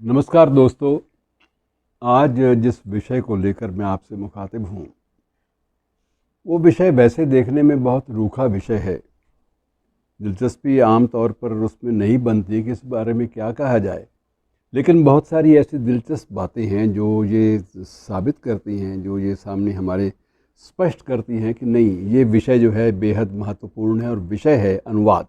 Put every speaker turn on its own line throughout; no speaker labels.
नमस्कार दोस्तों। आज जिस विषय को लेकर मैं आपसे मुखातिब हूँ वो विषय वैसे देखने में बहुत रूखा विषय है। दिलचस्पी आम तौर पर उसमें नहीं बनती कि इस बारे में क्या कहा जाए, लेकिन बहुत सारी ऐसी दिलचस्प बातें हैं जो ये साबित करती हैं, जो ये सामने हमारे स्पष्ट करती हैं कि नहीं, ये विषय जो है बेहद महत्वपूर्ण है। और विषय है अनुवाद।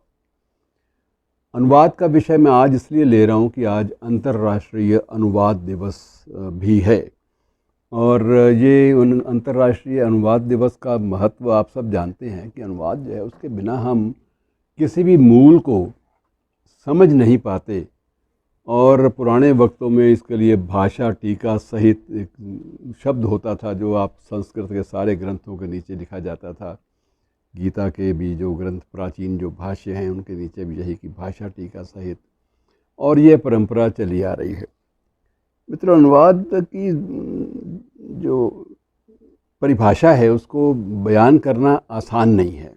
अनुवाद का विषय मैं आज इसलिए ले रहा हूँ कि आज अंतर्राष्ट्रीय अनुवाद दिवस भी है। और ये अंतर्राष्ट्रीय अनुवाद दिवस का महत्व आप सब जानते हैं कि अनुवाद जो है उसके बिना हम किसी भी मूल को समझ नहीं पाते। और पुराने वक्तों में इसके लिए भाषा टीका सहित एक शब्द होता था जो आप संस्कृत के सारे ग्रंथों के नीचे लिखा जाता था। गीता के भी जो ग्रंथ प्राचीन जो भाष्य हैं उनके नीचे भी यही कि भाषा टीका सहित, और ये परंपरा चली आ रही है। मित्रों, अनुवाद की जो परिभाषा है उसको बयान करना आसान नहीं है।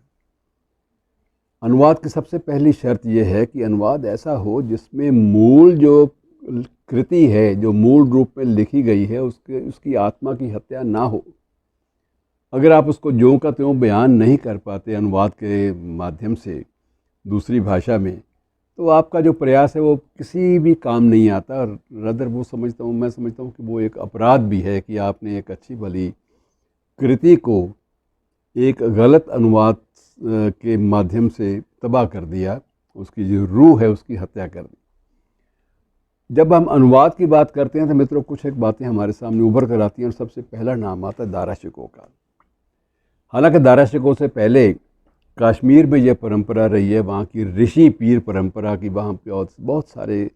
अनुवाद की सबसे पहली शर्त यह है कि अनुवाद ऐसा हो जिसमें मूल जो कृति है, जो मूल रूप में लिखी गई है, उसकी आत्मा की हत्या ना हो। अगर आप उसको ज्यों का त्यों बयान नहीं कर पाते अनुवाद के माध्यम से दूसरी भाषा में, तो आपका जो प्रयास है वो किसी भी काम नहीं आता। और रदर मैं समझता हूँ कि वो एक अपराध भी है कि आपने एक अच्छी भली कृति को एक गलत अनुवाद के माध्यम से तबाह कर दिया, उसकी जो रूह है उसकी हत्या कर दी। जब हम अनुवाद की बात करते हैं तो मित्रों कुछ एक बातें हमारे सामने उभर कर आती हैं, और सबसे पहला नाम आता है दारा शिकोह का। हालांकि दारा शिकोह से पहले कश्मीर में यह परंपरा रही है, वहाँ की ऋषि पीर परंपरा की। वहाँ पे बहुत सारे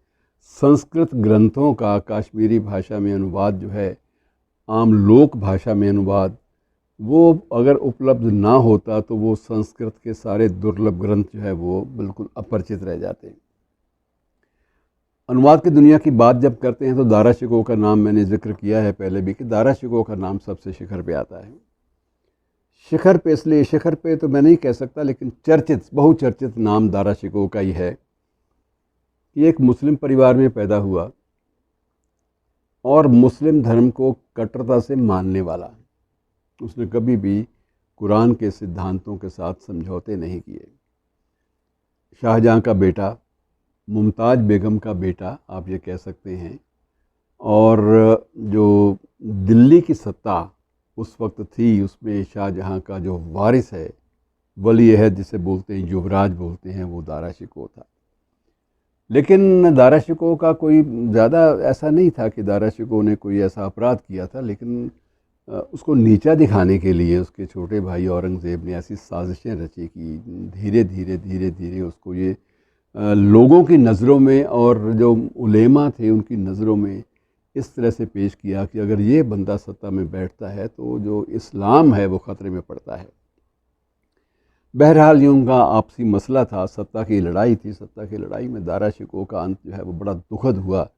संस्कृत ग्रंथों का कश्मीरी भाषा में अनुवाद जो है, आम लोक भाषा में अनुवाद, वो अगर उपलब्ध ना होता तो वो संस्कृत के सारे दुर्लभ ग्रंथ जो है वो बिल्कुल अपरिचित रह जाते। अनुवाद की दुनिया की बात जब करते हैं तो दारा शिकोह का नाम मैंने जिक्र किया है पहले भी कि दारा शिकोह का नाम सबसे शिखर पे आता है। शिखर पे इसलिए, शिखर पे तो मैं नहीं कह सकता, लेकिन चर्चित, बहुचर्चित नाम दारा शिकोह का ही है कि एक मुस्लिम परिवार में पैदा हुआ और मुस्लिम धर्म को कट्टरता से मानने वाला। उसने कभी भी कुरान के सिद्धांतों के साथ समझौते नहीं किए। शाहजहाँ का बेटा, मुमताज़ बेगम का बेटा आप ये कह सकते हैं। और जो दिल्ली की सत्ता उस वक्त थी उसमें शाहजहाँ का जो वारिस है, वली अहद जिसे बोलते हैं, युवराज बोलते हैं, वो दारा शिकोह था। लेकिन दारा शिकोह का कोई ज़्यादा ऐसा नहीं था कि दारा शिकोह ने कोई ऐसा अपराध किया था, लेकिन उसको नीचा दिखाने के लिए उसके छोटे भाई औरंगज़ेब ने ऐसी साजिशें रची कि धीरे धीरे धीरे धीरे उसको ये लोगों की नज़रों में और जो उलेमा थे उनकी नज़रों में इस तरह से पेश किया कि अगर ये बंदा सत्ता में बैठता है तो जो इस्लाम है वो ख़तरे में पड़ता है। बहरहाल ये उनका आपसी मसला था, सत्ता की लड़ाई थी। सत्ता की लड़ाई में दारा शिकोह का अंत जो है वो बड़ा दुखद हुआ,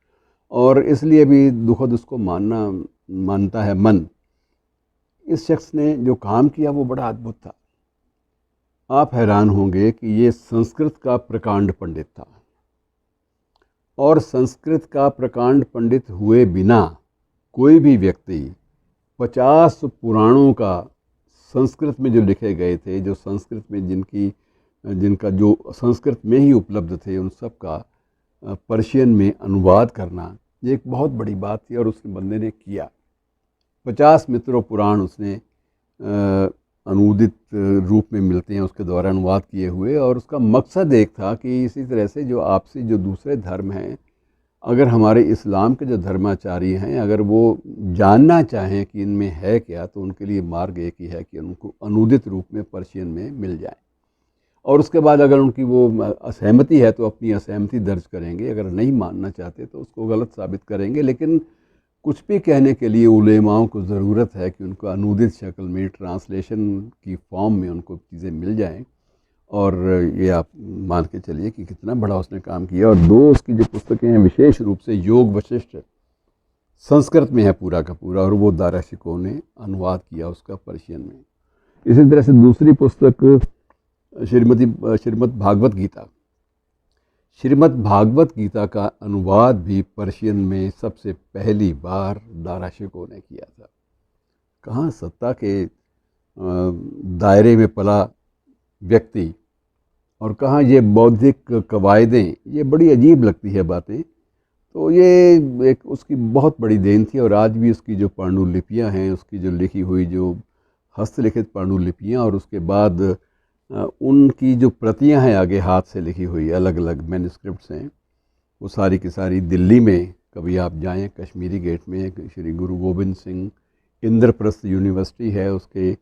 और इसलिए भी दुखद उसको मानता है मन। इस शख्स ने जो काम किया वो बड़ा अद्भुत था। आप हैरान होंगे कि ये संस्कृत का प्रकांड पंडित था, और संस्कृत का प्रकांड पंडित हुए बिना कोई भी व्यक्ति 50 पुराणों का संस्कृत में जो लिखे गए थे, जो संस्कृत में जिनका जो संस्कृत में ही उपलब्ध थे, उन सब का पर्शियन में अनुवाद करना ये एक बहुत बड़ी बात थी, और उस बंदे ने किया। 50 मित्रों पुराण उसने अनुदित रूप में मिलते हैं उसके द्वारा अनुवाद किए हुए। और उसका मकसद एक था कि इसी तरह से जो आपसी जो दूसरे धर्म हैं, अगर हमारे इस्लाम के जो धर्माचारी हैं, अगर वो जानना चाहें कि इनमें है क्या, तो उनके लिए मार्ग एक ही है कि उनको अनुदित रूप में पर्शियन में मिल जाए। और उसके बाद अगर उनकी वो असहमति है तो अपनी असहमति दर्ज करेंगे, अगर नहीं मानना चाहते तो उसको गलत साबित करेंगे। लेकिन कुछ भी कहने के लिए उलेमाओं को ज़रूरत है कि उनको अनुदित शक्ल में, ट्रांसलेशन की फॉर्म में उनको चीज़ें मिल जाएं। और ये आप मान के चलिए कि कितना बड़ा उसने काम किया। और दो उसकी जो पुस्तकें हैं, विशेष रूप से योग वशिष्ठ, संस्कृत में है पूरा का पूरा, और वो दारा शिकोह ने अनुवाद किया उसका पर्शियन में। इसी तरह से दूसरी पुस्तक श्रीमद् भागवत गीता। श्रीमद् भागवत गीता का अनुवाद भी पर्शियन में सबसे पहली बार दारा शिकोह ने किया था। कहाँ सत्ता के दायरे में पला व्यक्ति और कहाँ ये बौद्धिक कवायदें, ये बड़ी अजीब लगती है बातें। तो ये एक उसकी बहुत बड़ी देन थी, और आज भी उसकी जो पांडुलिपियाँ हैं, उसकी जो लिखी हुई जो हस्तलिखित पांडुलिपियाँ, और उसके बाद उनकी जो प्रतियाँ हैं आगे हाथ से लिखी हुई अलग अलग मैन्युस्क्रिप्ट्स हैं, वो सारी की सारी दिल्ली में कभी आप जाएं, कश्मीरी गेट में श्री गुरु गोबिंद सिंह इंद्रप्रस्थ यूनिवर्सिटी है, उसके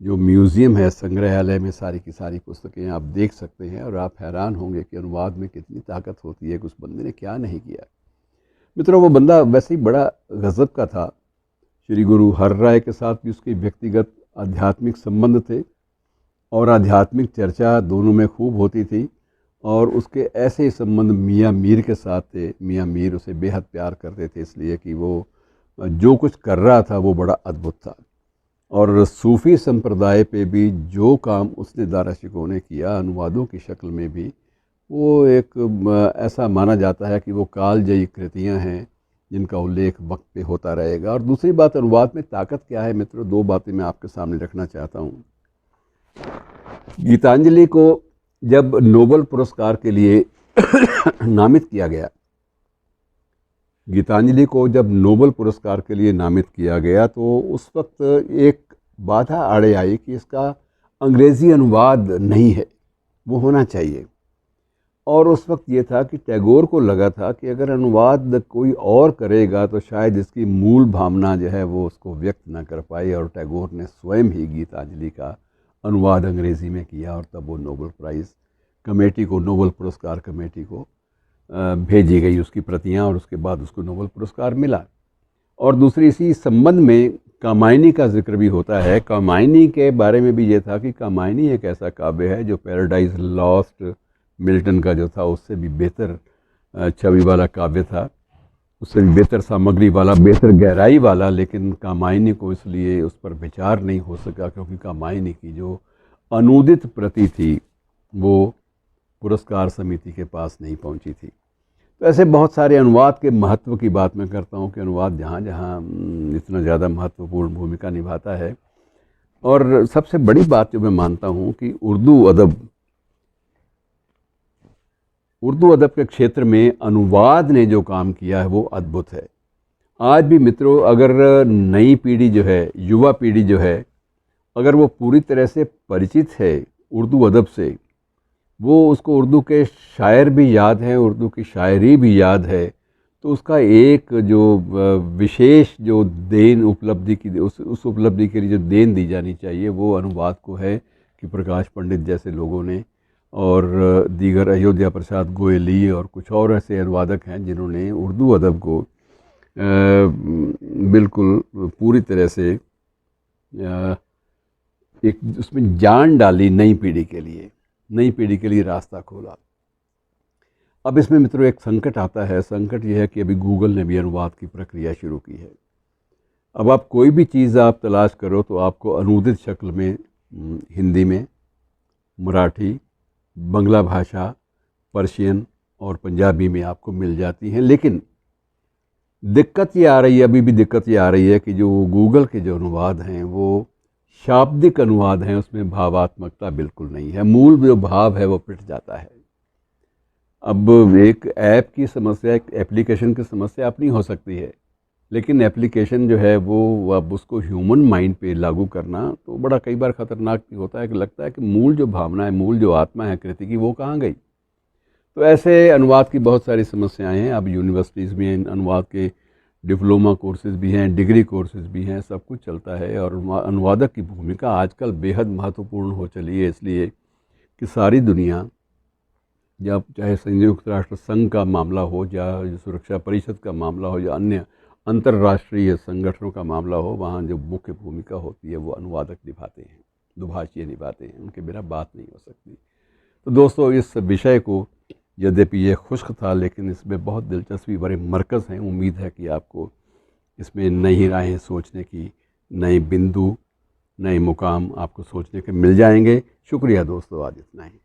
जो म्यूज़ियम है, संग्रहालय में सारी की सारी पुस्तकें आप देख सकते हैं, और आप हैरान होंगे कि अनुवाद में कितनी ताकत होती है कि उस बंदे ने क्या नहीं किया। मित्रों, वो बंदा वैसे ही बड़ा गज़ब का था। श्री गुरु हर राय के साथ भी उसके व्यक्तिगत आध्यात्मिक संबंध थे, और आध्यात्मिक चर्चा दोनों में खूब होती थी, और उसके ऐसे ही संबंध मियाँ मीर के साथ थे। मियाँ मीर उसे बेहद प्यार करते थे, इसलिए कि वो जो कुछ कर रहा था वो बड़ा अद्भुत था। और सूफ़ी संप्रदाय पे भी जो काम उसने दारा शिकोह ने किया अनुवादों की शक्ल में भी, वो एक ऐसा माना जाता है कि वो कालजयी कृतियाँ हैं जिनका उल्लेख वक्त पे होता रहेगा। और दूसरी बात, अनुवाद में ताकत क्या है मित्रों, दो बातें मैं आपके सामने रखना चाहता हूँ। गीतांजलि को जब नोबेल पुरस्कार के लिए नामित किया गया, गीतांजलि को जब नोबेल पुरस्कार के लिए नामित किया गया, तो उस वक्त एक बाधा आड़े आई कि इसका अंग्रेज़ी अनुवाद नहीं है, वो होना चाहिए। और उस वक्त ये था कि टैगोर को लगा था कि अगर अनुवाद कोई और करेगा तो शायद इसकी मूल भावना जो है वो उसको व्यक्त ना कर पाए, और टैगोर ने स्वयं ही गीतांजलि का अनुवाद अंग्रेज़ी में किया, और तब वो नोबेल प्राइज़ कमेटी को, नोबेल पुरस्कार कमेटी को भेजी गई उसकी प्रतियां, और उसके बाद उसको नोबेल पुरस्कार मिला। और दूसरी, इसी संबंध में कामायनी का जिक्र भी होता है। कामायनी के बारे में भी ये था कि कामायनी एक ऐसा काव्य है जो पैराडाइज लॉस्ट मिल्टन का जो था उससे भी बेहतर छवि वाला काव्य था, उससे भी बेहतर सामग्री वाला, बेहतर गहराई वाला। लेकिन कामायनी को इसलिए उस पर विचार नहीं हो सका क्योंकि कामायनी की जो अनूदित प्रति थी वो पुरस्कार समिति के पास नहीं पहुंची थी। तो ऐसे बहुत सारे अनुवाद के महत्व की बात मैं करता हूं कि अनुवाद जहाँ जहाँ इतना ज़्यादा महत्वपूर्ण भूमिका निभाता है। और सबसे बड़ी बात जो मैं मानता हूं कि उर्दू अदब के क्षेत्र में अनुवाद ने जो काम किया है वो अद्भुत है। आज भी मित्रों, अगर नई पीढ़ी जो है, युवा पीढ़ी जो है, अगर वो पूरी तरह से परिचित है उर्दू अदब से, वो उसको उर्दू के शायर भी याद हैं, उर्दू की शायरी भी याद है, तो उसका एक जो विशेष जो देन उपलब्धि की, उस उपलब्धि के लिए जो देन दी जानी चाहिए वो अनुवाद को है कि प्रकाश पंडित जैसे लोगों ने, और दीगर अयोध्या प्रसाद गोयली और कुछ और ऐसे अनुवादक हैं जिन्होंने उर्दू अदब को बिल्कुल पूरी तरह से एक उसमें जान डाली, नई पीढ़ी के लिए रास्ता खोला। अब इसमें मित्रों एक संकट आता है। संकट यह है कि अभी गूगल ने भी अनुवाद की प्रक्रिया शुरू की है। अब आप कोई भी चीज़ आप तलाश करो तो आपको अनूदित शक्ल में हिंदी में, मराठी, बंगला भाषा, पर्शियन और पंजाबी में आपको मिल जाती हैं। लेकिन दिक्कत ये आ रही है, अभी भी दिक्कत ये आ रही है कि जो गूगल के जो अनुवाद हैं वो शाब्दिक अनुवाद हैं, उसमें भावात्मकता बिल्कुल नहीं है। मूल जो भाव है वो पिट जाता है। अब एक ऐप की समस्या, एक एप्लीकेशन की समस्या अपनी हो सकती है, लेकिन एप्लीकेशन जो है वो अब उसको ह्यूमन माइंड पे लागू करना तो बड़ा कई बार ख़तरनाक होता है कि लगता है कि मूल जो भावना है, मूल जो आत्मा है कृति की, वो कहाँ गई। तो ऐसे अनुवाद की बहुत सारी समस्याएं हैं। अब यूनिवर्सिटीज़ में अनुवाद के डिप्लोमा कोर्सेज़ भी हैं, डिग्री कोर्सेज़ भी हैं, सब कुछ चलता है। और अनुवादक की भूमिका आजकल बेहद महत्वपूर्ण हो चली है, इसलिए कि सारी दुनिया, या चाहे संयुक्त राष्ट्र संघ का मामला हो, या सुरक्षा परिषद का मामला हो, या अन्य अंतर्राष्ट्रीय संगठनों का मामला हो, वहाँ जो मुख्य भूमिका होती है वो अनुवादक निभाते हैं, दुभाषीय निभाते हैं, उनके बिना बात नहीं हो सकती। तो दोस्तों, इस विषय को यद्यपि ये खुश्क था, लेकिन इसमें बहुत दिलचस्पी भरे मरकज़ हैं। उम्मीद है कि आपको इसमें नई राहें सोचने की, नए बिंदु, नए मुकाम आपको सोचने के मिल जाएंगे। शुक्रिया दोस्तों, आज इतना ही।